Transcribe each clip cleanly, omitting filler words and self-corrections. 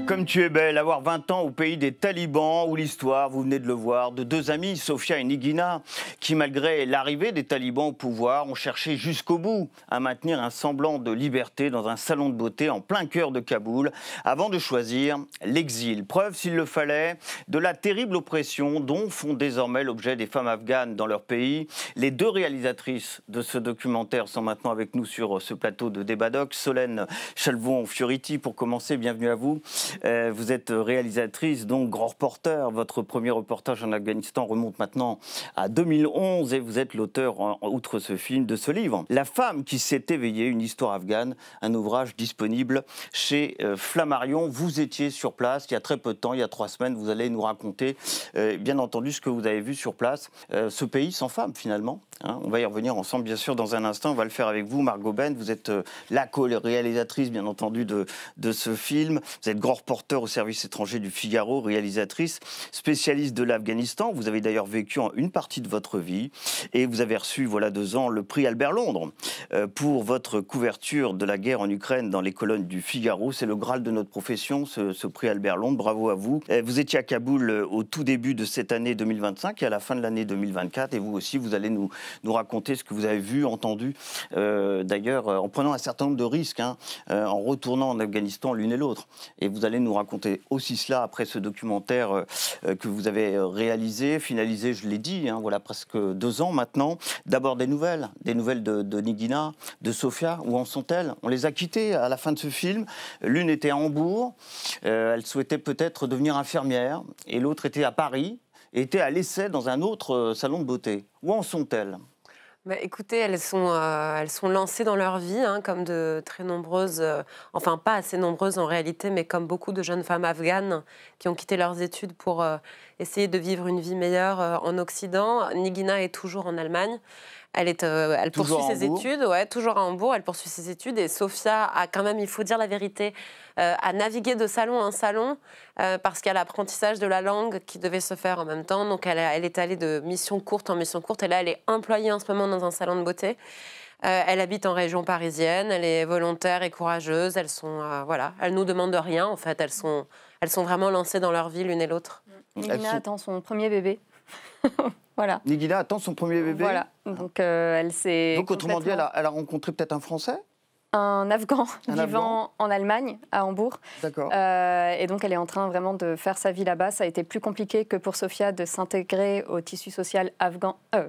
Comme tu es belle, avoir 20 ans au pays des talibans, où l'histoire, vous venez de le voir, de deux amies, Sofia et Nigina, qui malgré l'arrivée des talibans au pouvoir, ont cherché jusqu'au bout à maintenir un semblant de liberté dans un salon de beauté en plein cœur de Kaboul, avant de choisir l'exil. Preuve, s'il le fallait, de la terrible oppression dont font désormais l'objet des femmes afghanes dans leur pays. Les deux réalisatrices de ce documentaire sont maintenant avec nous sur ce plateau de Débat Doc. Solène Chalvon-Fioriti, pour commencer, bienvenue à vous. Vous êtes réalisatrice, donc grand reporter. Votre premier reportage en Afghanistan remonte maintenant à 2011 et vous êtes l'auteur, outre ce film, de ce livre. La femme qui s'est éveillée, une histoire afghane, un ouvrage disponible chez Flammarion. Vous étiez sur place il y a très peu de temps, il y a 3 semaines. Vous allez nous raconter, bien entendu, ce que vous avez vu sur place. Ce pays sans femmes, finalement. Hein, on va y revenir ensemble, bien sûr, dans un instant. On va le faire avec vous, Margot Ben. Vous êtes la co-réalisatrice, bien entendu, de ce film. Vous êtes grand reporter au service étranger du Figaro, réalisatrice, spécialiste de l'Afghanistan. Vous avez d'ailleurs vécu en une partie de votre vie et vous avez reçu, voilà 2 ans, le prix Albert Londres pour votre couverture de la guerre en Ukraine dans les colonnes du Figaro. C'est le Graal de notre profession, ce prix Albert Londres. Bravo à vous. Vous étiez à Kaboul au tout début de cette année 2025 et à la fin de l'année 2024. Et vous aussi, vous allez nous raconter ce que vous avez vu, entendu, d'ailleurs, en prenant un certain nombre de risques, en retournant en Afghanistan l'une et l'autre. Et vous allez nous raconter aussi cela après ce documentaire que vous avez réalisé, finalisé, je l'ai dit, voilà presque 2 ans maintenant. D'abord des nouvelles de Nigina, de Sofia. Où en sont-elles? On les a quittées à la fin de ce film. L'une était à Hambourg, elle souhaitait peut-être devenir infirmière, et l'autre était à Paris, et était à l'essai dans un autre salon de beauté. Où en sont-elles? Écoutez, elles sont lancées dans leur vie, comme de très nombreuses, enfin pas assez nombreuses en réalité, mais comme beaucoup de jeunes femmes afghanes qui ont quitté leurs études pour essayer de vivre une vie meilleure en Occident. Nigina est toujours en Allemagne. Elle poursuit ses études, toujours à Hambourg, elle poursuit ses études. Et Sofia a quand même, il faut dire la vérité, a navigué de salon en salon parce qu'il y a l'apprentissage de la langue qui devait se faire en même temps. Donc elle est allée de mission courte en mission courte. Et là, elle est employée en ce moment dans un salon de beauté. Elle habite en région parisienne, elle est volontaire et courageuse. Elles sont, elles nous demandent rien en fait. Elles sont vraiment lancées dans leur vie l'une et l'autre. Nigina attend son premier bébé. Voilà. Nigina attend son premier bébé. Voilà. Donc elle s'est. Donc autrement dit, elle a rencontré peut-être un Français? Un Afghan vivant en Allemagne, à Hambourg. D'accord. Et donc elle est en train vraiment de faire sa vie là-bas. Ça a été plus compliqué que pour Sofia de s'intégrer au tissu social allemand. On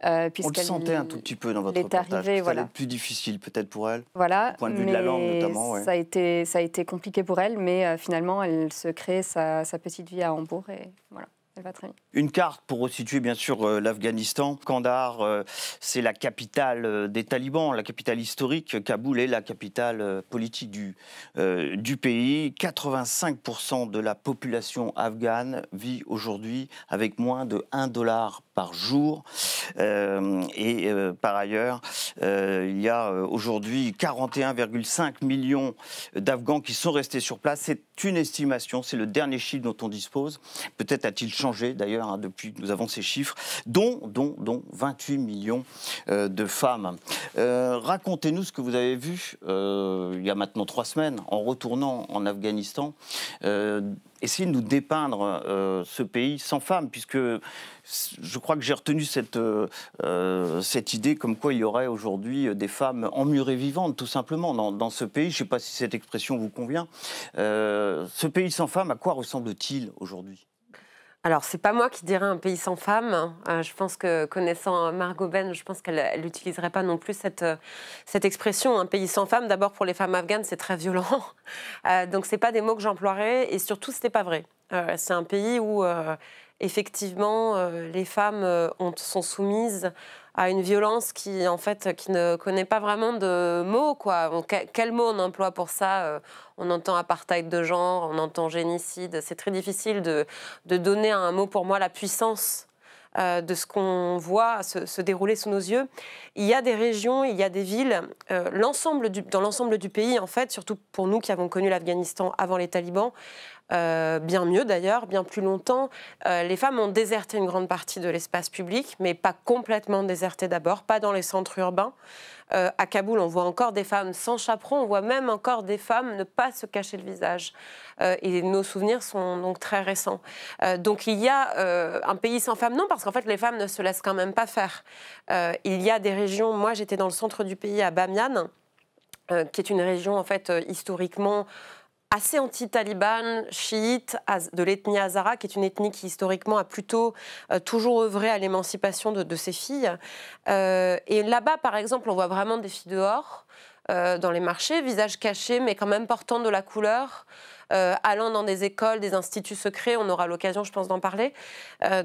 le sentait un tout petit peu dans votre reportage. Arrivée, ça allait être plus difficile peut-être pour elle. Voilà. Au point de vue de la langue notamment. Ouais. Ça a été compliqué pour elle, mais finalement elle se crée sa petite vie à Hambourg et voilà. Elle va très bien. Une carte pour resituer bien sûr l'Afghanistan. Kandahar, c'est la capitale des talibans, la capitale historique. Kaboul est la capitale politique du pays. 85% de la population afghane vit aujourd'hui avec moins de $1 par jour. Par ailleurs, il y a aujourd'hui 41,5 millions d'Afghans qui sont restés sur place. C'est une estimation, c'est le dernier chiffre dont on dispose. Peut-être a-t-il changé d'ailleurs depuis que nous avons ces chiffres, dont 28 millions de femmes. Racontez-nous ce que vous avez vu il y a maintenant 3 semaines en retournant en Afghanistan. Essayez de nous dépeindre ce pays sans femmes, puisque je crois que j'ai retenu cette idée comme quoi il y aurait aujourd'hui des femmes emmurées vivantes, tout simplement, dans ce pays. Je ne sais pas si cette expression vous convient. Ce pays sans femmes, à quoi ressemble-t-il aujourd'hui ? Alors, c'est pas moi qui dirais un pays sans femmes. Je pense que, connaissant Margot Ben, je pense qu'elle n'utiliserait pas non plus cette expression, un pays sans femmes. D'abord, pour les femmes afghanes, c'est très violent. Donc, c'est pas des mots que j'emploierais. Et surtout, c'était pas vrai. C'est un pays où, effectivement, les femmes sont soumises à une violence qui ne connaît pas vraiment de mots, quoi. Quel mot on emploie pour ça? On entend apartheid de genre, on entend génicide. C'est très difficile de donner un mot, pour moi, la puissance de ce qu'on voit se dérouler sous nos yeux. Il y a des régions, il y a des villes, dans l'ensemble du pays, en fait, surtout pour nous qui avons connu l'Afghanistan avant les talibans, bien mieux d'ailleurs, bien plus longtemps. Les femmes ont déserté une grande partie de l'espace public, mais pas complètement déserté d'abord, pas dans les centres urbains. À Kaboul, on voit encore des femmes sans chaperon, on voit même encore des femmes ne pas se cacher le visage. Et nos souvenirs sont donc très récents. Donc il y a un pays sans femmes, non, parce qu'en fait les femmes ne se laissent quand même pas faire. Il y a des régions, moi j'étais dans le centre du pays à Bamiyan, qui est une région en fait historiquement assez anti-Taliban, chiite, de l'ethnie Hazara, qui est une ethnie qui historiquement a plutôt toujours œuvré à l'émancipation de ses filles. Et là-bas, par exemple, on voit vraiment des filles dehors, dans les marchés, visage caché, mais quand même portant de la couleur, allant dans des écoles, des instituts secrets. On aura l'occasion, je pense, d'en parler.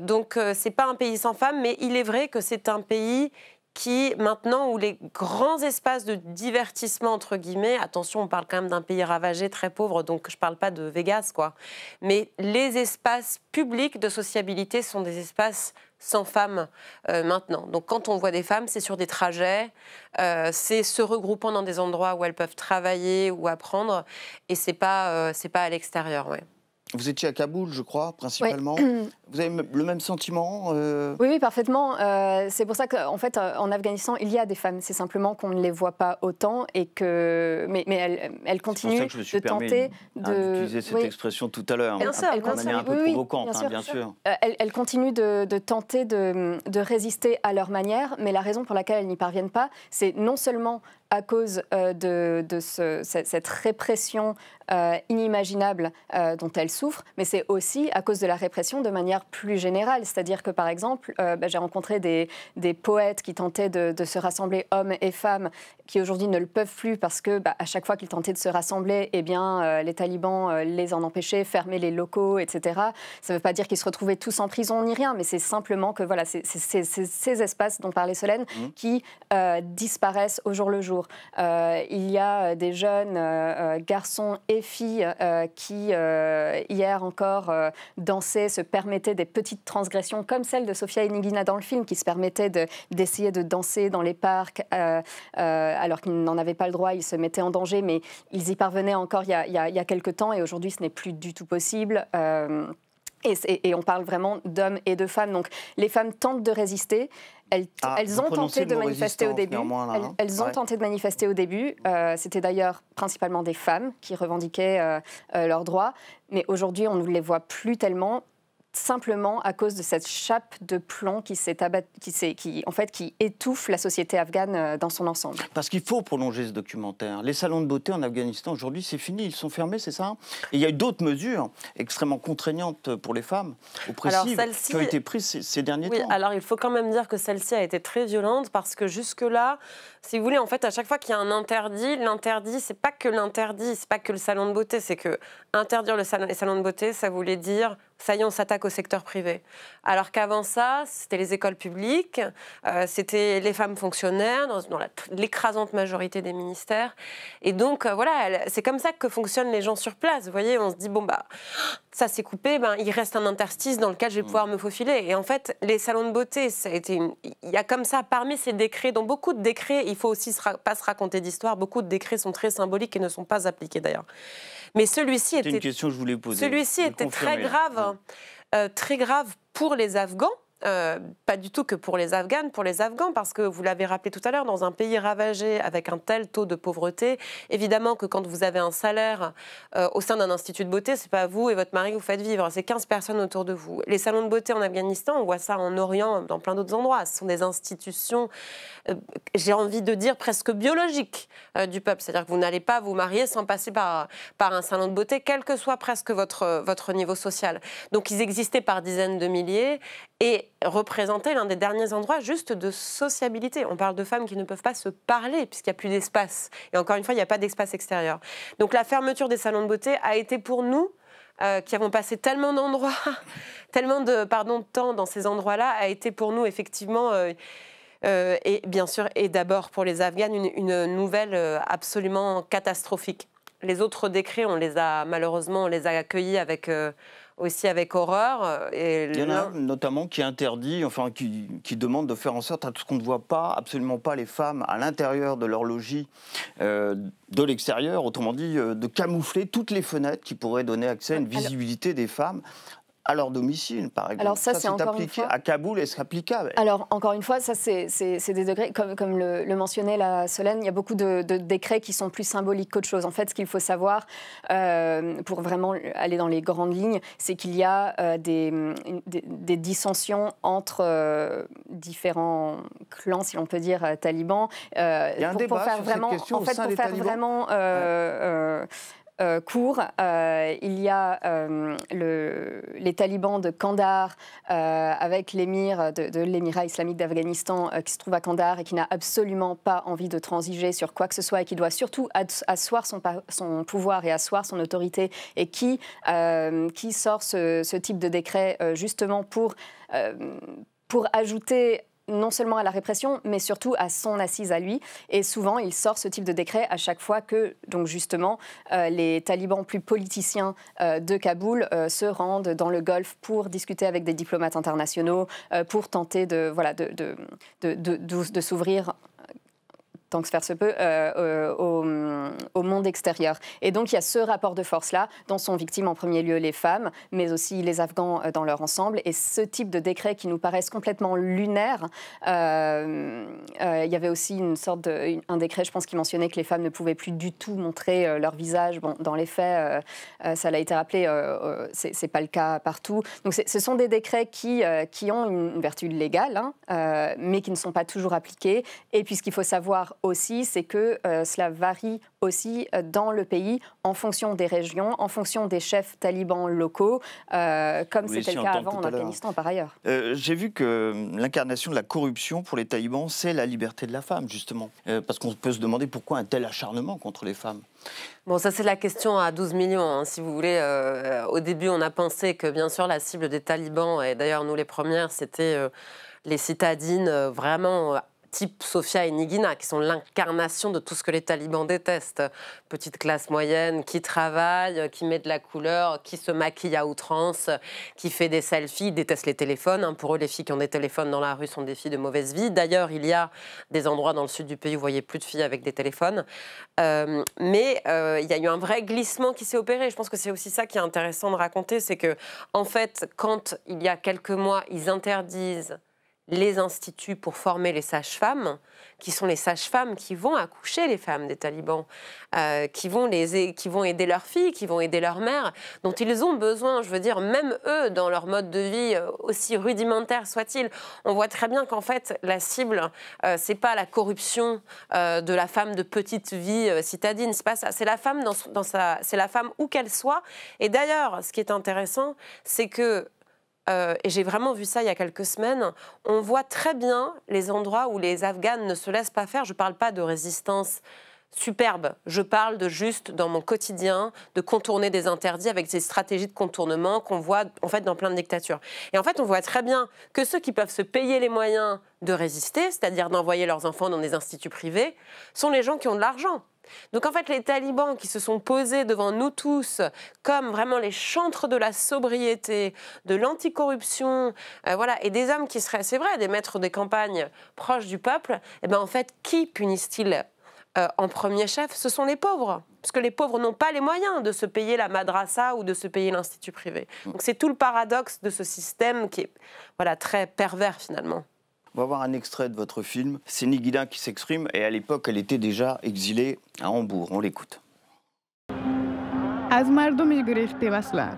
Donc, c'est pas un pays sans femmes, mais il est vrai que c'est un pays qui, maintenant, où les grands espaces de divertissement, entre guillemets, attention, on parle quand même d'un pays ravagé, très pauvre, donc je ne parle pas de Vegas, quoi. Mais les espaces publics de sociabilité sont des espaces sans femmes maintenant. Donc quand on voit des femmes, c'est sur des trajets, c'est se regroupant dans des endroits où elles peuvent travailler ou apprendre, et c'est pas à l'extérieur, ouais. Vous étiez à Kaboul, je crois, principalement. Oui. Vous avez le même sentiment Oui, parfaitement. C'est pour ça qu'en fait, en Afghanistan, il y a des femmes. C'est simplement qu'on ne les voit pas autant et que... Mais elles continuent de tenter d'utiliser cette expression tout à l'heure. Bien sûr, de manière un peu provocante, bien sûr. Elles continuent de tenter de résister à leur manière, mais la raison pour laquelle elles n'y parviennent pas, c'est non seulement à cause cette répression inimaginable dont elles souffrent, mais c'est aussi à cause de la répression de manière plus générale. C'est-à-dire que, par exemple, j'ai rencontré des poètes qui tentaient de se rassembler, hommes et femmes, qui aujourd'hui ne le peuvent plus parce que, à chaque fois qu'ils tentaient de se rassembler, eh bien, les talibans les en empêchaient, fermaient les locaux, etc. Ça ne veut pas dire qu'ils se retrouvaient tous en prison ni rien, mais c'est simplement que voilà, c'est ces espaces dont parlait Solène qui disparaissent au jour le jour. Il y a des jeunes garçons et filles qui, hier encore, dansaient, se permettaient des petites transgressions comme celle de Sofia Inigina dans le film, qui se permettait d'essayer de danser dans les parcs alors qu'ils n'en avaient pas le droit, ils se mettaient en danger, mais ils y parvenaient encore il y a quelques temps, et aujourd'hui ce n'est plus du tout possible. Et on parle vraiment d'hommes et de femmes. Donc les femmes tentent de résister. Elles ont tenté de manifester au début. Elles ont tenté de manifester au début. C'était d'ailleurs principalement des femmes qui revendiquaient leurs droits. Mais aujourd'hui, on ne les voit plus tellement, simplement à cause de cette chape de plomb qui étouffe la société afghane dans son ensemble. Parce qu'il faut prolonger ce documentaire. Les salons de beauté en Afghanistan, aujourd'hui, c'est fini. Ils sont fermés, c'est ça? Et il y a eu d'autres mesures extrêmement contraignantes pour les femmes, oppressives, qui ont été prises ces derniers temps. Oui, alors il faut quand même dire que celle-ci a été très violente, parce que jusque-là, si vous voulez, en fait, à chaque fois qu'il y a un interdit, l'interdit, c'est pas que l'interdit, c'est pas que le salon de beauté, c'est que interdire les salons de beauté, ça voulait dire, ça y est, on s'attaque au secteur privé. Alors qu'avant ça, c'était les écoles publiques, c'était les femmes fonctionnaires, dans l'écrasante majorité des ministères. Et donc, voilà, c'est comme ça que fonctionnent les gens sur place. Vous voyez, on se dit, bon, ça s'est coupé, il reste un interstice dans lequel je vais pouvoir me faufiler. Et en fait, les salons de beauté, il y a comme ça, parmi ces décrets, dont beaucoup de décrets, il faut aussi pas se raconter d'histoire, beaucoup de décrets sont très symboliques et ne sont pas appliqués d'ailleurs. Mais celui-ci était... C'est une question que je voulais poser. Celui-ci était très grave pour les Afghans. Pas du tout que pour les Afghanes, pour les Afghans, parce que vous l'avez rappelé tout à l'heure, dans un pays ravagé avec un tel taux de pauvreté, évidemment que quand vous avez un salaire au sein d'un institut de beauté, c'est pas vous et votre mari que vous faites vivre, c'est 15 personnes autour de vous. Les salons de beauté en Afghanistan, on voit ça en Orient, dans plein d'autres endroits, ce sont des institutions, j'ai envie de dire presque biologiques du peuple, c'est-à-dire que vous n'allez pas vous marier sans passer par un salon de beauté, quel que soit presque votre niveau social. Donc ils existaient par dizaines de milliers et représenter l'un des derniers endroits juste de sociabilité. On parle de femmes qui ne peuvent pas se parler puisqu'il n'y a plus d'espace. Et encore une fois, il n'y a pas d'espace extérieur. Donc la fermeture des salons de beauté a été pour nous, qui avons passé tellement d'endroits, tellement de temps dans ces endroits-là, a été pour nous effectivement... et bien sûr, et d'abord pour les Afghanes, une nouvelle absolument catastrophique. Les autres décrets, on les a accueillis avec aussi avec horreur. Et il y en a notamment qui interdit, enfin qui demande de faire en sorte à ce qu'on ne voit pas, absolument pas les femmes à l'intérieur de leur logis de l'extérieur, autrement dit de camoufler toutes les fenêtres qui pourraient donner accès à une visibilité des femmes à leur domicile, par exemple. Alors ça c'est encore appliqué une fois... à Kaboul, est-ce applicable? Alors, encore une fois, ça, c'est des degrés, comme le mentionnait la Solène, il y a beaucoup de décrets qui sont plus symboliques qu'autre chose. En fait, ce qu'il faut savoir, pour vraiment aller dans les grandes lignes, c'est qu'il y a des dissensions entre différents clans, si l'on peut dire, talibans. Il y a un débat sur cette question au sein des talibans. Court. Il y a les talibans de Kandahar avec l'émir de l'émirat islamique d'Afghanistan qui se trouve à Kandahar et qui n'a absolument pas envie de transiger sur quoi que ce soit et qui doit surtout asseoir son pouvoir et asseoir son autorité et qui sort ce type de décret justement pour ajouter non seulement à la répression, mais surtout à son assise à lui. Et souvent, il sort ce type de décret à chaque fois que, donc justement, les talibans plus politiciens de Kaboul se rendent dans le Golfe pour discuter avec des diplomates internationaux, pour tenter de s'ouvrir, tant que faire se peut, au monde extérieur. Et donc, il y a ce rapport de force-là, dont sont victimes en premier lieu les femmes, mais aussi les Afghans dans leur ensemble. Et ce type de décrets qui nous paraissent complètement lunaires, il y avait aussi un décret, je pense, qui mentionnait que les femmes ne pouvaient plus du tout montrer leur visage. Bon, dans les faits, ça l'a été rappelé, c'est pas le cas partout. Donc, ce sont des décrets qui ont une vertu légale, hein, mais qui ne sont pas toujours appliqués. Et puis, ce qu'il faut savoir aussi, c'est que cela varie aussi dans le pays en fonction des régions, en fonction des chefs talibans locaux, comme c'était le cas avant en Afghanistan par ailleurs. J'ai vu que l'incarnation de la corruption pour les talibans, c'est la liberté de la femme, justement. Parce qu'on peut se demander pourquoi un tel acharnement contre les femmes. Bon, ça c'est la question à 12 millions, hein, si vous voulez. Au début, on a pensé que, bien sûr, la cible des talibans, et d'ailleurs nous les premières, c'était les citadines vraiment... type Sofia et Nigina, qui sont l'incarnation de tout ce que les talibans détestent. Petite classe moyenne, qui travaille, qui met de la couleur, qui se maquille à outrance, qui fait des selfies, déteste les téléphones. Hein. Pour eux, les filles qui ont des téléphones dans la rue sont des filles de mauvaise vie. D'ailleurs, il y a des endroits dans le sud du pays où vous voyez plus de filles avec des téléphones. Mais il y a eu un vrai glissement qui s'est opéré. Je pense que c'est aussi ça qui est intéressant de raconter, c'est que, en fait, quand il y a quelques mois, ils interdisent les instituts pour former les sages-femmes, qui sont les sages-femmes qui vont accoucher les femmes des talibans, qui vont aider leurs filles, qui vont aider leurs mères, dont ils ont besoin, je veux dire, même eux, dans leur mode de vie, aussi rudimentaire soit-il. On voit très bien qu'en fait, la cible, c'est pas la corruption de la femme de petite vie citadine, c'est pas ça. C'est la femme c'est la femme où qu'elle soit. Et d'ailleurs, ce qui est intéressant, c'est que et j'ai vraiment vu ça il y a quelques semaines, on voit très bien les endroits où les Afghanes ne se laissent pas faire. Je ne parle pas de résistance superbe, je parle de juste, dans mon quotidien, de contourner des interdits avec ces stratégies de contournement qu'on voit en fait dans plein de dictatures. Et en fait, on voit très bien que ceux qui peuvent se payer les moyens de résister, c'est-à-dire d'envoyer leurs enfants dans des instituts privés, sont les gens qui ont de l'argent. Donc en fait, les talibans qui se sont posés devant nous tous comme vraiment les chantres de la sobriété, de l'anticorruption, voilà, et des hommes qui seraient, c'est vrai, des maîtres des campagnes proches du peuple, et ben en fait, qui punissent-ils en premier chef? Ce sont les pauvres. Parce que les pauvres n'ont pas les moyens de se payer la madrasa ou de se payer l'institut privé. Donc c'est tout le paradoxe de ce système qui est voilà, très pervers finalement. On va voir un extrait de votre film. C'est Nigina qui s'exprime et à l'époque, elle était déjà exilée à Hambourg. On l'écoute. از مردم گرفته اصلا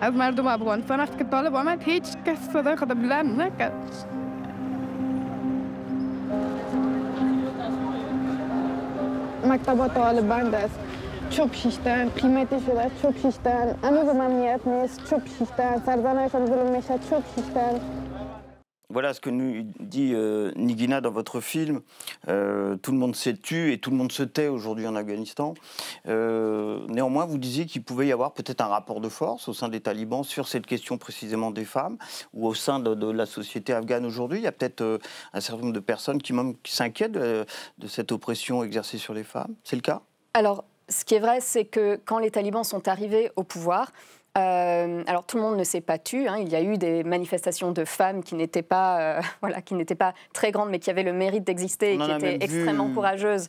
از مردم افغانستان است که طالب آمد هیچ کس صدای خود بلند نکرد مکتبات طالبان است چوب شیشتن قیمتی شده چوب شیشتن هنوز امنیت نیست چوب شیشتن سرزنشان ظلم میشه چوب شیشتن. Voilà ce que nous dit Nigina dans votre film. Tout le monde s'est tu et tout le monde se tait aujourd'hui en Afghanistan. Néanmoins, vous disiez qu'il pouvait y avoir peut-être un rapport de force au sein des talibans sur cette question précisément des femmes ou au sein de la société afghane aujourd'hui. Il y a peut-être un certain nombre de personnes qui s'inquiètent de cette oppression exercée sur les femmes. C'est le cas ? Alors, ce qui est vrai, c'est que quand les talibans sont arrivés au pouvoir, Alors tout le monde ne s'est pas tu. Il y a eu des manifestations de femmes qui n'étaient pas, qui n'étaient pas très grandes, mais qui avaient le mérite d'exister et qui étaient extrêmement courageuses.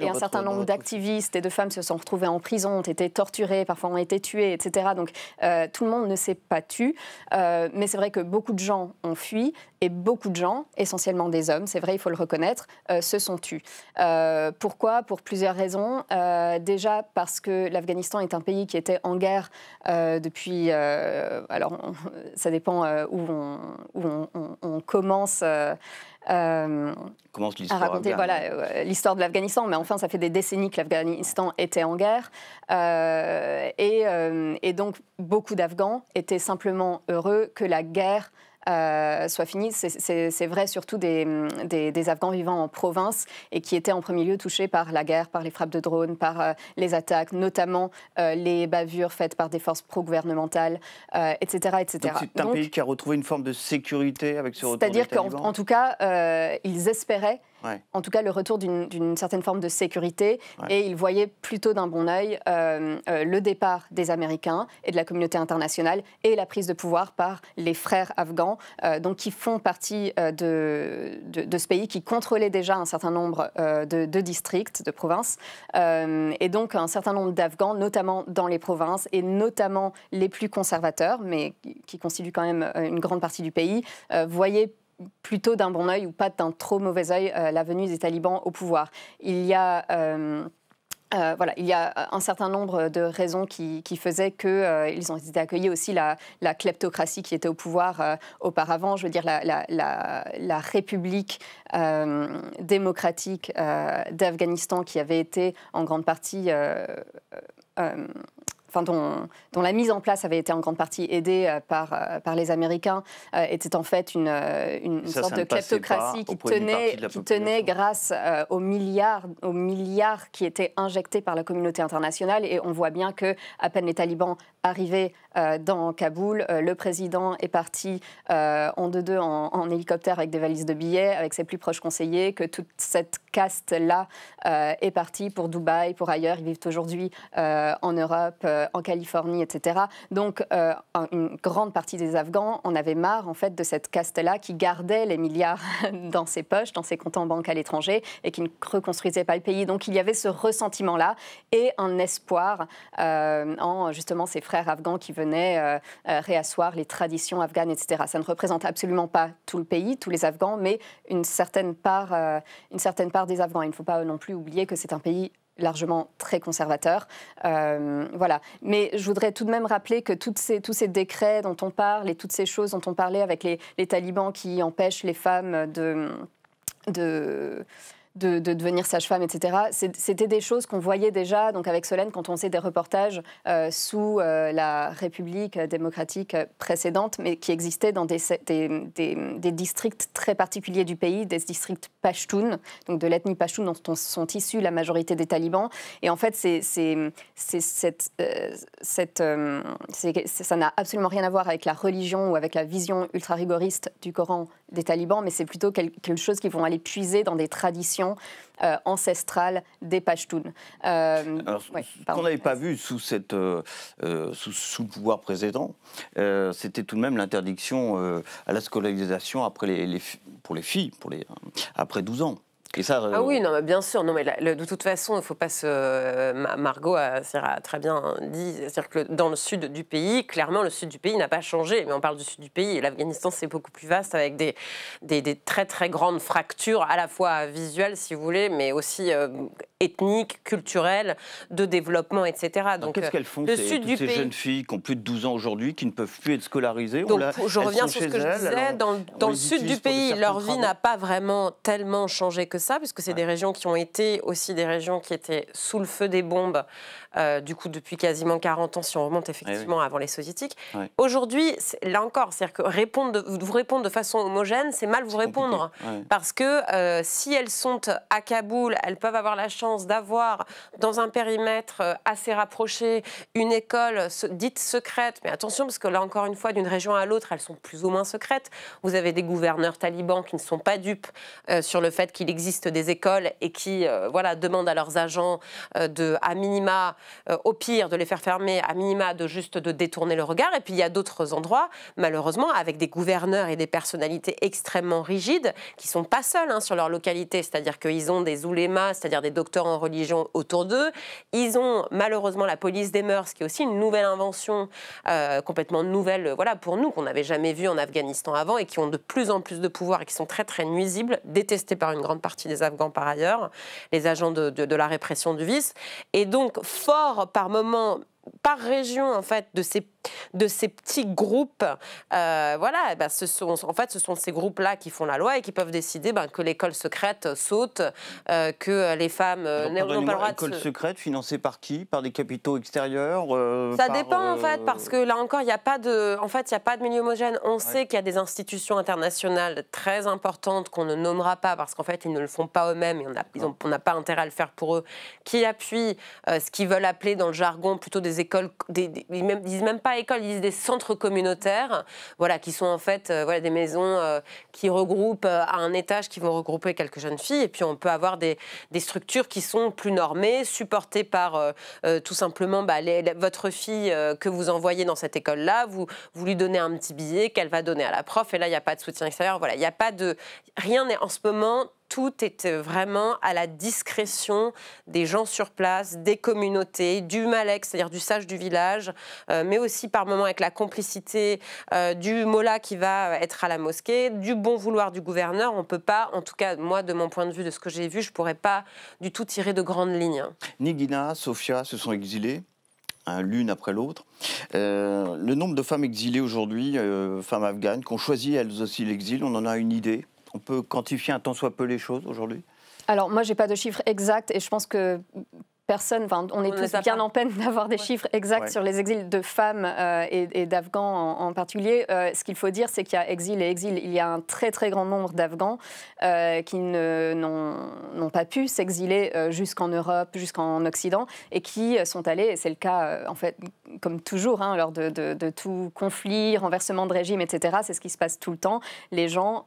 Et un certain nombre d'activistes et de femmes se sont retrouvées en prison, ont été torturées, parfois ont été tuées, etc. Donc tout le monde ne s'est pas tu. Mais c'est vrai que beaucoup de gens ont fui et beaucoup de gens, essentiellement des hommes, c'est vrai, il faut le reconnaître, se sont tus. Pourquoi ? Pour plusieurs raisons. Déjà parce que l'Afghanistan est un pays qui était en guerre depuis, alors ça dépend où on commence à raconter l'histoire de l'Afghanistan, mais enfin ça fait des décennies que l'Afghanistan était en guerre et donc beaucoup d'Afghans étaient simplement heureux que la guerre soit finie. C'est vrai surtout des Afghans vivant en province et qui étaient en premier lieu touchés par la guerre, par les frappes de drones, par les attaques, notamment les bavures faites par des forces pro-gouvernementales, etc. etc. Donc c'est un pays qui a retrouvé une forme de sécurité avec ce retour des talibans. C'est-à-dire qu'en tout cas, ils espéraient en tout cas le retour d'une certaine forme de sécurité et ils voyaient plutôt d'un bon œil le départ des Américains et de la communauté internationale et la prise de pouvoir par les frères afghans, donc qui font partie de ce pays, qui contrôlait déjà un certain nombre de districts, de provinces, et donc un certain nombre d'Afghans, notamment dans les provinces et notamment les plus conservateurs, mais qui constituent quand même une grande partie du pays, voyaient plutôt d'un bon œil ou pas d'un trop mauvais œil la venue des talibans au pouvoir. Il y a un certain nombre de raisons qui faisaient qu'ils ont été accueillis aussi la kleptocratie qui était au pouvoir auparavant, je veux dire la République démocratique d'Afghanistan qui avait été en grande partie... dont la mise en place avait été en grande partie aidée par les Américains, était en fait une sorte de kleptocratie qui tenait grâce aux milliards qui étaient injectés par la communauté internationale. Et on voit bien qu'à peine les talibans arrivaient dans Kaboul, le président est parti en 2-2 en hélicoptère avec des valises de billets, avec ses plus proches conseillers, que toute cette caste-là est partie pour Dubaï, pour ailleurs. Ils vivent aujourd'hui en Europe, en Californie, etc. Donc, une grande partie des Afghans en avaient marre, en fait, de cette caste-là qui gardait les milliards dans ses poches, dans ses comptes en banque à l'étranger et qui ne reconstruisait pas le pays. Donc, il y avait ce ressentiment-là et un espoir en, justement, ces frères afghans qui venaient réasseoir les traditions afghanes, etc. Ça ne représente absolument pas tout le pays, tous les Afghans, mais une certaine part des Afghans. Il ne faut pas non plus oublier que c'est un pays largement très conservateur. Voilà. Mais je voudrais tout de même rappeler que tous ces décrets dont on parle et toutes ces choses dont on parlait avec les talibans qui empêchent les femmes de devenir sage-femme, etc. C'était des choses qu'on voyait déjà, donc avec Solène, quand on faisait des reportages sous la République démocratique précédente, mais qui existaient dans des districts très particuliers du pays, des districts pashtuns, donc de l'ethnie pashtun dont sont issus la majorité des talibans. Et en fait, ça n'a absolument rien à voir avec la religion ou avec la vision ultra-rigoriste du Coran des talibans, mais c'est plutôt quelque chose qu'ils vont aller puiser dans des traditions ancestrales des Pashtuns. On n'avait pas vu sous le pouvoir précédent, c'était tout de même l'interdiction à la scolarisation pour les filles, après 12 ans. Et ça, Ah oui, non, mais bien sûr. Non, mais de toute façon, il ne faut pas se... Margot a très bien dit, c'est-à-dire que dans le sud du pays, clairement, le sud du pays n'a pas changé. Mais on parle du sud du pays. Et l'Afghanistan, c'est beaucoup plus vaste, avec des très, très grandes fractures, à la fois visuelles, si vous voulez, mais aussi ethniques, culturelles, de développement, etc. Donc, qu'est-ce qu'elles font, ces jeunes filles qui ont plus de 12 ans aujourd'hui, qui ne peuvent plus être scolarisées? Donc, je reviens sur ce que je disais. Dans le sud du pays, leur vie n'a pas vraiment tellement changé que ça, puisque c'est des régions qui ont été aussi des régions qui étaient sous le feu des bombes, du coup, depuis quasiment 40 ans, si on remonte effectivement avant les soviétiques. Aujourd'hui, là encore, c'est-à-dire que vous répondre de façon homogène, c'est mal vous répondre. Parce que si elles sont à Kaboul, elles peuvent avoir la chance chance d'avoir dans un périmètre assez rapproché une école dite secrète, mais attention parce que là encore une fois d'une région à l'autre elles sont plus ou moins secrètes. Vous avez des gouverneurs talibans qui ne sont pas dupes sur le fait qu'il existe des écoles et qui voilà, demandent à leurs agents à minima, au pire de les faire fermer, à minima juste de détourner le regard. Et puis il y a d'autres endroits, malheureusement, avec des gouverneurs et des personnalités extrêmement rigides qui ne sont pas seuls sur leur localité, c'est-à-dire qu'ils ont des oulémas, c'est-à-dire des docteurs en religion autour d'eux. Ils ont malheureusement la police des mœurs, qui est aussi une nouvelle invention, complètement nouvelle voilà, pour nous, qu'on n'avait jamais vue en Afghanistan avant et qui ont de plus en plus de pouvoir et qui sont très très nuisibles, détestés par une grande partie des Afghans par ailleurs, les agents de la répression du vice. Et donc, fort par moment, par région en fait de ces petits groupes, voilà, ce sont ces groupes-là qui font la loi et qui peuvent décider que l'école secrète saute, que les femmes n'ont pas le droit de école secrète financée par qui? Par des capitaux extérieurs? Ça dépend en fait, parce que là encore il n'y a pas de milieu homogène. On sait qu'il y a des institutions internationales très importantes qu'on ne nommera pas parce qu'en fait ils ne le font pas eux-mêmes et on n'a pas intérêt à le faire pour eux, qui appuient ce qu'ils veulent appeler dans le jargon plutôt des écoles, ils disent même pas écoles, ils disent des centres communautaires, voilà, qui sont en fait des maisons qui regroupent à un étage, qui vont regrouper quelques jeunes filles, et puis on peut avoir des structures qui sont plus normées, supportées par tout simplement votre fille que vous envoyez dans cette école-là, vous lui donnez un petit billet qu'elle va donner à la prof, et là il n'y a pas de soutien extérieur, voilà, il n'y a pas de... Rien n'est en ce moment... Tout est vraiment à la discrétion des gens sur place, des communautés, du Malek, c'est-à-dire du sage du village, mais aussi par moments avec la complicité du mollah qui va être à la mosquée, du bon vouloir du gouverneur. On ne peut pas, en tout cas, moi, de mon point de vue, de ce que j'ai vu, je ne pourrais pas du tout tirer de grandes lignes. Nigina, Sofia se sont exilées, l'une après l'autre. Le nombre de femmes exilées aujourd'hui, femmes afghanes, qui ont choisi elles aussi l'exil, on en a une idée? On peut quantifier un tant soit peu les choses aujourd'hui? Alors moi, j'ai pas de chiffres exacts et je pense que personne, on est tous bien en peine d'avoir des chiffres exacts sur les exils de femmes et d'Afghans en particulier. Ce qu'il faut dire, c'est qu'il y a exil et exil. Il y a un très très grand nombre d'Afghans qui n'ont pas pu s'exiler jusqu'en Europe, jusqu'en Occident, et qui sont allés, et c'est le cas en fait, comme toujours, lors de tout conflit, renversement de régime, etc. C'est ce qui se passe tout le temps. Les gens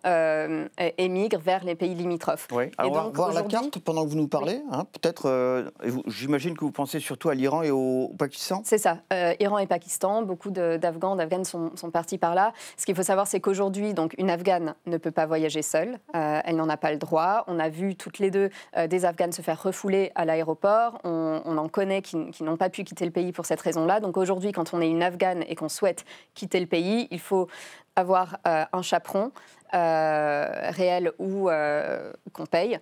émigrent vers les pays limitrophes. Oui. Alors on va voir la carte pendant que vous nous parlez. Oui. Peut-être... J'imagine que vous pensez surtout à l'Iran et au Pakistan? C'est ça, Iran et Pakistan. Beaucoup d'Afghans, d'Afghanes sont partis par là. Ce qu'il faut savoir, c'est qu'aujourd'hui, une Afghane ne peut pas voyager seule. Elle n'en a pas le droit. On a vu toutes les deux des Afghanes se faire refouler à l'aéroport. On en connaît qui n'ont pas pu quitter le pays pour cette raison-là. Donc aujourd'hui, quand on est une Afghane et qu'on souhaite quitter le pays, il faut avoir un chaperon réel ou qu'on paye,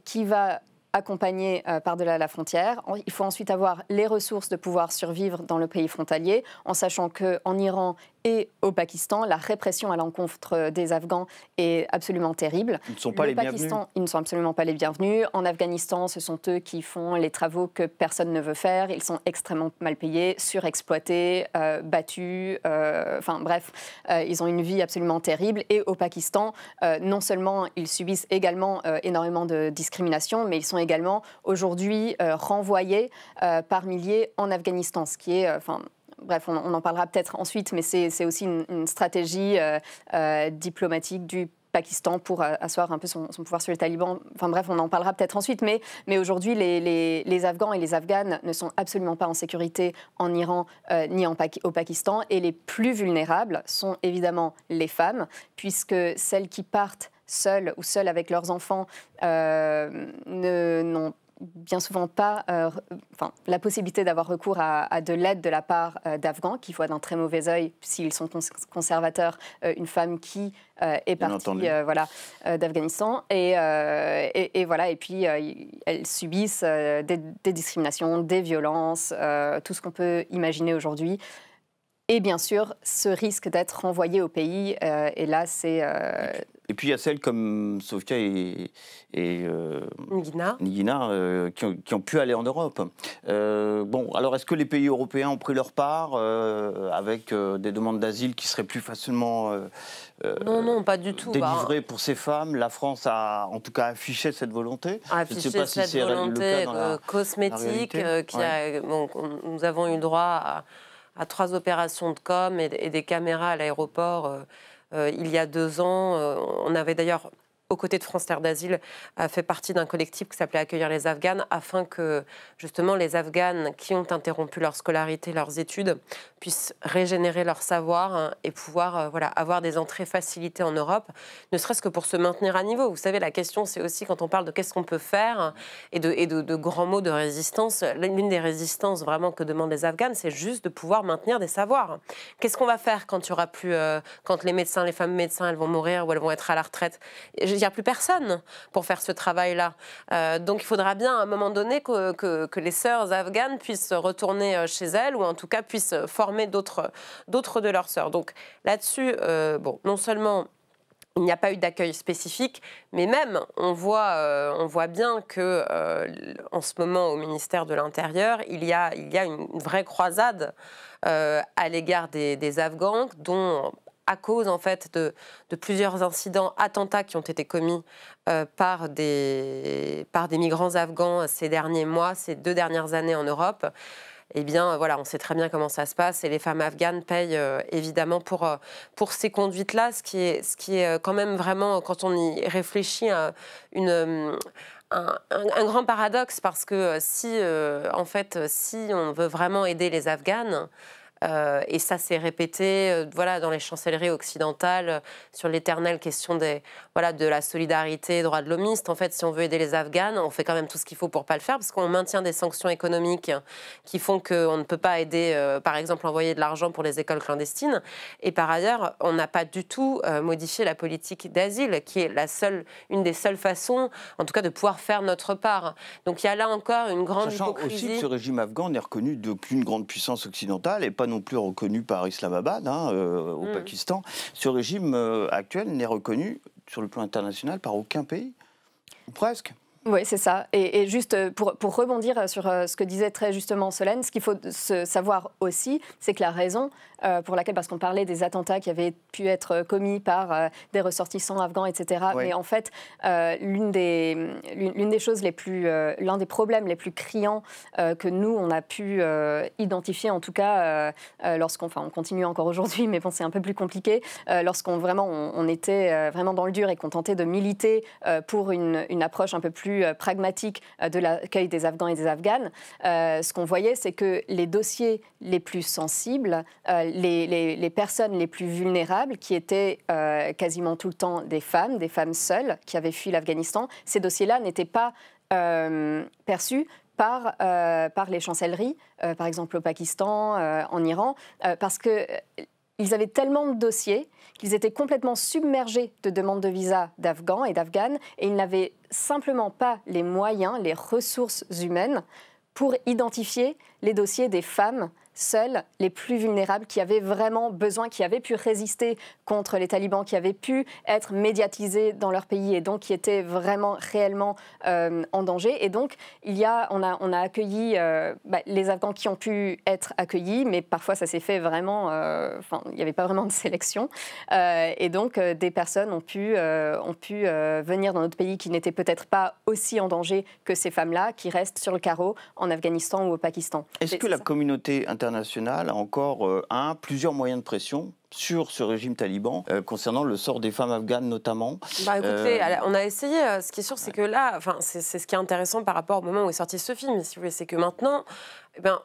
qui va accompagné par-delà la frontière. Il faut ensuite avoir les ressources de pouvoir survivre dans le pays frontalier, en sachant qu'en Iran et au Pakistan, la répression à l'encontre des Afghans est absolument terrible. Ils ne sont pas les bienvenus. Ils ne sont absolument pas les bienvenus. En Afghanistan, ce sont eux qui font les travaux que personne ne veut faire. Ils sont extrêmement mal payés, surexploités, battus. Bref, ils ont une vie absolument terrible. Et au Pakistan, non seulement ils subissent également énormément de discrimination, mais ils sont également aujourd'hui renvoyés par milliers en Afghanistan, ce qui est... Bref, on en parlera peut-être ensuite, mais c'est aussi une stratégie diplomatique du Pakistan pour asseoir un peu son pouvoir sur les talibans. Enfin bref, on en parlera peut-être ensuite, mais aujourd'hui, les Afghans et les Afghanes ne sont absolument pas en sécurité en Iran ni au Pakistan. Et les plus vulnérables sont évidemment les femmes, puisque celles qui partent seules ou seules avec leurs enfants n'ont bien souvent pas la possibilité d'avoir recours à de l'aide de la part d'Afghans, qui voient d'un très mauvais œil, s'ils sont conservateurs, une femme qui est partie d'Afghanistan. Et puis elles subissent des discriminations, des violences, tout ce qu'on peut imaginer aujourd'hui. Et bien sûr, ce risque d'être renvoyé au pays. Et là, c'est... Et puis il y a celles comme Sofia et Nigina qui ont pu aller en Europe. Bon, alors est-ce que les pays européens ont pris leur part avec des demandes d'asile qui seraient plus facilement non, pas du tout. délivrées pour ces femmes? La France a en tout cas affiché cette volonté. Affiché cette volonté cosmétique. Nous avons eu droit à 3 opérations de com et des caméras à l'aéroport. Il y a 2 ans, on avait d'ailleurs, aux côtés de France Terre d'Asile, fait partie d'un collectif qui s'appelait Accueillir les Afghanes, afin que justement les Afghanes qui ont interrompu leur scolarité, leurs études, puissent régénérer leur savoir et pouvoir avoir des entrées facilitées en Europe, ne serait-ce que pour se maintenir à niveau. Vous savez, la question, c'est aussi quand on parle de qu'est-ce qu'on peut faire et de grands mots de résistance. L'une des résistances vraiment que demandent les Afghanes, c'est juste de pouvoir maintenir des savoirs. Qu'est-ce qu'on va faire quand il y aura plus, quand les médecins, les femmes médecins, elles vont mourir ou elles vont être à la retraite? Il n'y a plus personne pour faire ce travail-là. Donc il faudra bien à un moment donné que les sœurs afghanes puissent retourner chez elles ou en tout cas puissent former d'autres de leurs sœurs. Donc là-dessus, non seulement il n'y a pas eu d'accueil spécifique, mais même on voit bien que en ce moment au ministère de l'Intérieur, il y a une vraie croisade à l'égard des Afghans, dont à cause en fait de plusieurs attentats qui ont été commis par des migrants afghans ces derniers mois, ces 2 dernières années en Europe. Eh bien, voilà, on sait très bien comment ça se passe et les femmes afghanes payent évidemment pour ces conduites-là, ce qui est quand même vraiment, quand on y réfléchit, un grand paradoxe, parce que si on veut vraiment aider les Afghanes, et ça s'est répété dans les chancelleries occidentales sur l'éternelle question de la solidarité, droits de l'homiste. En fait, si on veut aider les Afghanes, on fait quand même tout ce qu'il faut pour ne pas le faire, parce qu'on maintient des sanctions économiques qui font qu'on ne peut pas aider, par exemple, envoyer de l'argent pour les écoles clandestines. Et par ailleurs, on n'a pas du tout modifié la politique d'asile, qui est une des seules façons, en tout cas, de pouvoir faire notre part. Donc il y a là encore une grande hypocrisie. Sachant aussi que ce régime afghan n'est reconnu d'aucune grande puissance occidentale et pas non plus reconnu par Islamabad, au Pakistan. Ce régime actuel n'est reconnu sur le plan international par aucun pays, ou presque. Oui, c'est ça. Et juste pour rebondir sur ce que disait très justement Solène, ce qu'il faut savoir aussi, c'est que la raison pour laquelle, parce qu'on parlait des attentats qui avaient pu être commis par des ressortissants afghans, etc. Oui. Mais en fait, l'une des choses l'un des problèmes les plus criants que nous, on a pu identifier, en tout cas, on continue encore aujourd'hui, mais bon, c'est un peu plus compliqué, lorsqu'on on était vraiment dans le dur et qu'on tentait de militer pour une approche un peu plus pragmatique de l'accueil des Afghans et des Afghanes, ce qu'on voyait, c'est que les dossiers les plus sensibles, les personnes les plus vulnérables, qui étaient quasiment tout le temps des femmes seules qui avaient fui l'Afghanistan, ces dossiers-là n'étaient pas perçus par les chancelleries, par exemple au Pakistan, en Iran, parce que ils avaient tellement de dossiers qu'ils étaient complètement submergés de demandes de visa d'Afghans et d'Afghanes, et ils n'avaient simplement pas les moyens, les ressources humaines pour identifier les dossiers des femmes seules, les plus vulnérables, qui avaient vraiment besoin, qui avaient pu résister contre les talibans, qui avaient pu être médiatisés dans leur pays et donc qui étaient vraiment, réellement en danger. Et donc, on a accueilli les Afghans qui ont pu être accueillis, mais parfois ça s'est fait vraiment... il n'y avait pas vraiment de sélection. Et donc, des personnes ont pu venir dans notre pays qui n'étaient peut-être pas aussi en danger que ces femmes-là, qui restent sur le carreau en Afghanistan ou au Pakistan. Est-ce que la communauté internationale a encore plusieurs moyens de pression sur ce régime taliban, concernant le sort des femmes afghanes notamment? Écoutez, on a essayé. Ce qui est sûr, c'est que là, c'est ce qui est intéressant par rapport au moment où est sorti ce film, si vous voulez, c'est que maintenant,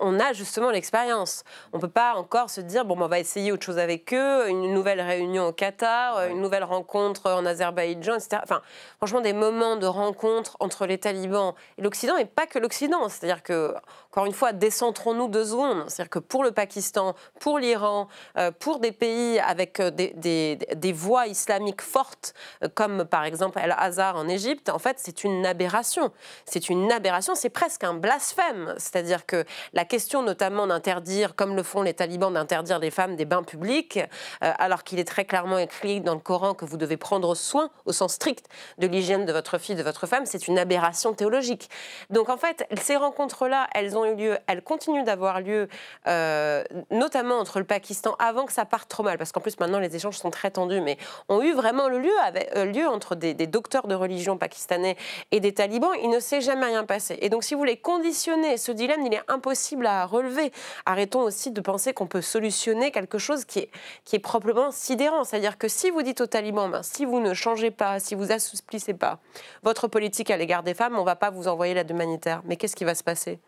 on a justement l'expérience. On ne peut pas encore se dire, on va essayer autre chose avec eux, une nouvelle réunion au Qatar, une nouvelle rencontre en Azerbaïdjan, etc. Enfin, franchement, des moments de rencontre entre les talibans et l'Occident, et pas que l'Occident. C'est-à-dire que, encore une fois, décentrons-nous 2 secondes. C'est-à-dire que pour le Pakistan, pour l'Iran, pour des pays pays avec des voix islamiques fortes, comme par exemple Al-Azhar en Égypte, en fait, c'est une aberration. C'est une aberration, c'est presque un blasphème. C'est-à-dire que la question notamment d'interdire, comme le font les talibans, d'interdire les femmes des bains publics, alors qu'il est très clairement écrit dans le Coran que vous devez prendre soin, au sens strict, de l'hygiène de votre fille, de votre femme, c'est une aberration théologique. Donc en fait, ces rencontres-là, elles ont eu lieu, elles continuent d'avoir lieu, notamment entre le Pakistan, avant que ça parte trop mal, parce qu'en plus maintenant les échanges sont très tendus, mais ont eu vraiment lieu entre des docteurs de religion pakistanais et des talibans. Il ne s'est jamais rien passé. Et donc si vous voulez conditionner ce dilemme, il est impossible à relever. Arrêtons aussi de penser qu'on peut solutionner quelque chose qui est proprement sidérant. C'est-à-dire que si vous dites aux talibans, ben, si vous ne changez pas, si vous assouplissez pas votre politique à l'égard des femmes, on ne va pas vous envoyer l'aide humanitaire. Mais qu'est-ce qui va se passer ?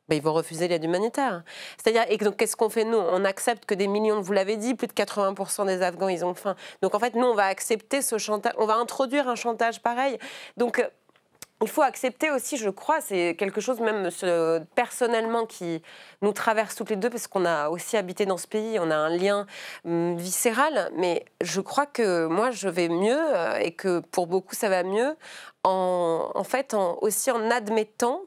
Ben, ils vont refuser l'aide humanitaire. C'est-à-dire, et donc qu'est-ce qu'on fait nous ? On accepte que des millions, vous l'avez dit, plus de 80% des Afghans, ils ont faim. Donc en fait, nous, on va accepter ce chantage, on va introduire un chantage pareil. Donc il faut accepter aussi, je crois, c'est quelque chose même personnellement qui nous traverse toutes les deux, parce qu'on a aussi habité dans ce pays, on a un lien viscéral, mais je crois que moi, je vais mieux, et que pour beaucoup, ça va mieux, aussi en admettant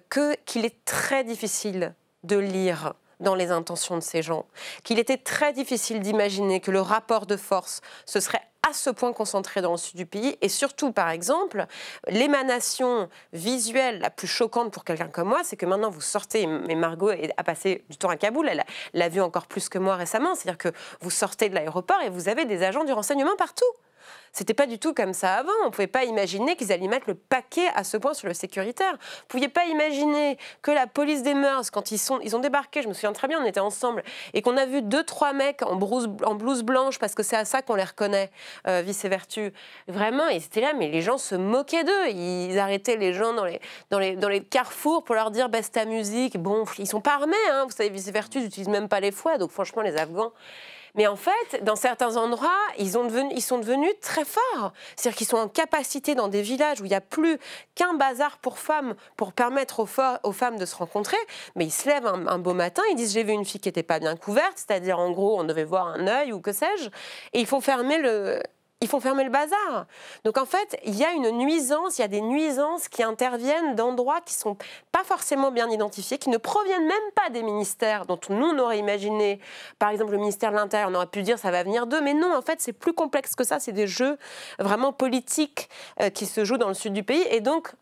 qu'il est très difficile de lire dans les intentions de ces gens, qu'il était très difficile d'imaginer que le rapport de force se serait à ce point concentré dans le sud du pays, et surtout, par exemple, l'émanation visuelle la plus choquante pour quelqu'un comme moi, c'est que maintenant vous sortez, et Margot a passé du temps à Kaboul, elle l'a vu encore plus que moi récemment, c'est-à-dire que vous sortez de l'aéroport et vous avez des agents du renseignement partout. C'était pas du tout comme ça avant. On ne pouvait pas imaginer qu'ils allaient mettre le paquet à ce point sur le sécuritaire. Vous ne pouviez pas imaginer que la police des mœurs, quand ils ont débarqué, je me souviens très bien, on était ensemble, et qu'on a vu 2-3 mecs en blouse blanche, parce que c'est à ça qu'on les reconnaît, vice et vertu. Vraiment, ils étaient là, mais les gens se moquaient d'eux. Ils arrêtaient les gens dans les carrefours pour leur dire, bah, c'est ta musique. Bon, ils ne sont pas armés, hein. Vous savez, vice et vertu, ils n'utilisent même pas les fouets. Donc franchement, les Afghans... Mais en fait, dans certains endroits, ils sont devenus très forts. C'est-à-dire qu'ils sont en capacité, dans des villages où il n'y a plus qu'un bazar pour femmes, pour permettre aux femmes de se rencontrer, mais ils se lèvent un beau matin, ils disent « j'ai vu une fille qui n'était pas bien couverte », c'est-à-dire en gros, on devait voir un œil ou que sais-je, et il faut fermer le bazar. Donc en fait, il y a il y a des nuisances qui interviennent d'endroits qui ne sont pas forcément bien identifiés, qui ne proviennent même pas des ministères dont nous, on aurait imaginé, par exemple le ministère de l'Intérieur, on aurait pu dire ça va venir d'eux, mais non, en fait, c'est plus complexe que ça, c'est des jeux vraiment politiques qui se jouent dans le sud du pays, et donc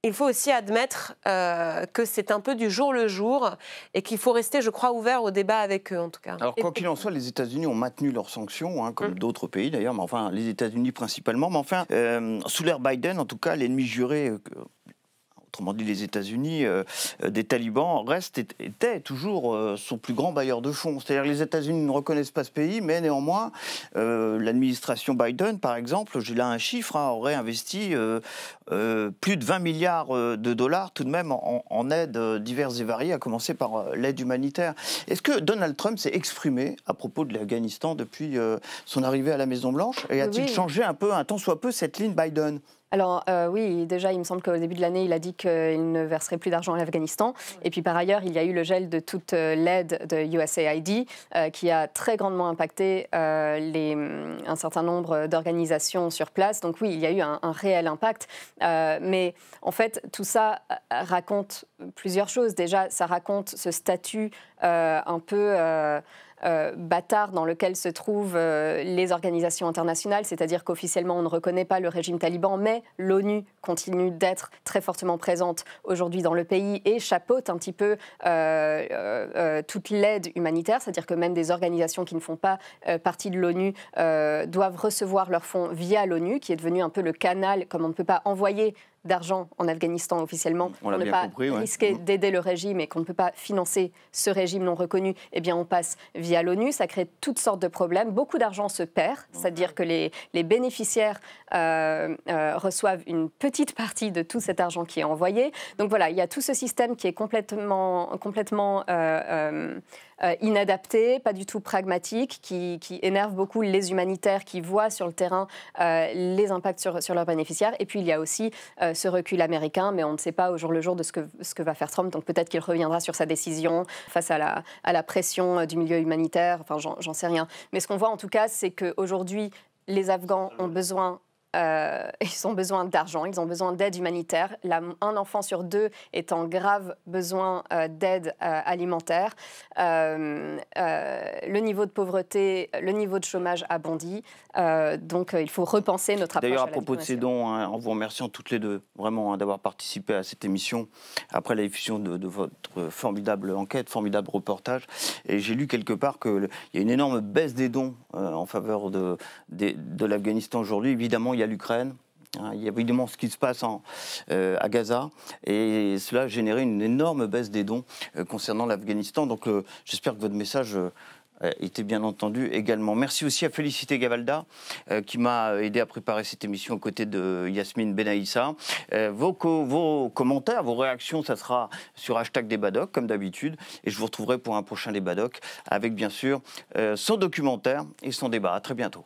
il faut aussi admettre que c'est un peu du jour le jour et qu'il faut rester, je crois, ouvert au débat avec eux, en tout cas. Alors, quoi qu'il en soit, les États-Unis ont maintenu leurs sanctions, hein, comme d'autres pays d'ailleurs, mais enfin, les États-Unis principalement. Mais enfin, sous l'ère Biden, en tout cas, l'ennemi juré... Autrement dit, les États-Unis, des talibans étaient toujours son plus grand bailleur de fonds. C'est-à-dire que les États-Unis ne reconnaissent pas ce pays, mais néanmoins, l'administration Biden, par exemple, j'ai là un chiffre, hein, aurait investi plus de 20 milliards de dollars tout de même en aides diverses et variées, à commencer par l'aide humanitaire. Est-ce que Donald Trump s'est exprimé à propos de l'Afghanistan depuis son arrivée à la Maison-Blanche? Et a-t-il changé un peu, un tant soit peu, cette ligne Biden? Alors oui, déjà, il me semble qu'au début de l'année, il a dit qu'il ne verserait plus d'argent à l'Afghanistan. Et puis par ailleurs, il y a eu le gel de toute l'aide de USAID qui a très grandement impacté un certain nombre d'organisations sur place. Donc oui, il y a eu un réel impact. Mais en fait, tout ça raconte plusieurs choses. Déjà, ça raconte ce statut un peu... bâtard dans lequel se trouvent les organisations internationales, c'est-à-dire qu'officiellement on ne reconnaît pas le régime taliban, mais l'ONU continue d'être très fortement présente aujourd'hui dans le pays et chapeaute un petit peu toute l'aide humanitaire, c'est-à-dire que même des organisations qui ne font pas partie de l'ONU doivent recevoir leurs fonds via l'ONU, qui est devenu un peu le canal, comme on ne peut pas envoyer d'argent en Afghanistan officiellement, on ne peut pas risquer d'aider le régime et qu'on ne peut pas financer ce régime non reconnu, eh bien on passe via l'ONU, ça crée toutes sortes de problèmes, beaucoup d'argent se perd, c'est-à-dire que les bénéficiaires reçoivent une petite partie de tout cet argent qui est envoyé. Donc voilà, il y a tout ce système qui est complètement inadapté, pas du tout pragmatique, qui énerve beaucoup les humanitaires qui voient sur le terrain les impacts sur leurs bénéficiaires. Et puis il y a aussi ce recul américain, mais on ne sait pas au jour le jour de ce que va faire Trump. Donc peut-être qu'il reviendra sur sa décision face à la pression du milieu humanitaire. Enfin, j'en sais rien. Mais ce qu'on voit en tout cas, c'est qu'aujourd'hui, les Afghans ont besoin ils ont besoin d'argent, ils ont besoin d'aide humanitaire. Un enfant sur 2 est en grave besoin d'aide alimentaire. Le niveau de pauvreté, le niveau de chômage a bondi. Donc il faut repenser notre approche. D'ailleurs, à propos de ces dons, en vous remerciant toutes les deux vraiment d'avoir participé à cette émission après la diffusion de votre formidable enquête, formidable reportage. Et j'ai lu quelque part qu'il y a une énorme baisse des dons en faveur de l'Afghanistan aujourd'hui. Évidemment, il y a l'Ukraine. Il y a évidemment ce qui se passe à Gaza et cela a généré une énorme baisse des dons concernant l'Afghanistan. Donc j'espère que votre message était bien entendu également. Merci aussi à Félicité Gavalda qui m'a aidé à préparer cette émission aux côtés de Yasmine Benaïssa. Vos commentaires, vos réactions, ça sera sur #Débadoc comme d'habitude et je vous retrouverai pour un prochain Débadoc avec bien sûr son documentaire et son débat. À très bientôt.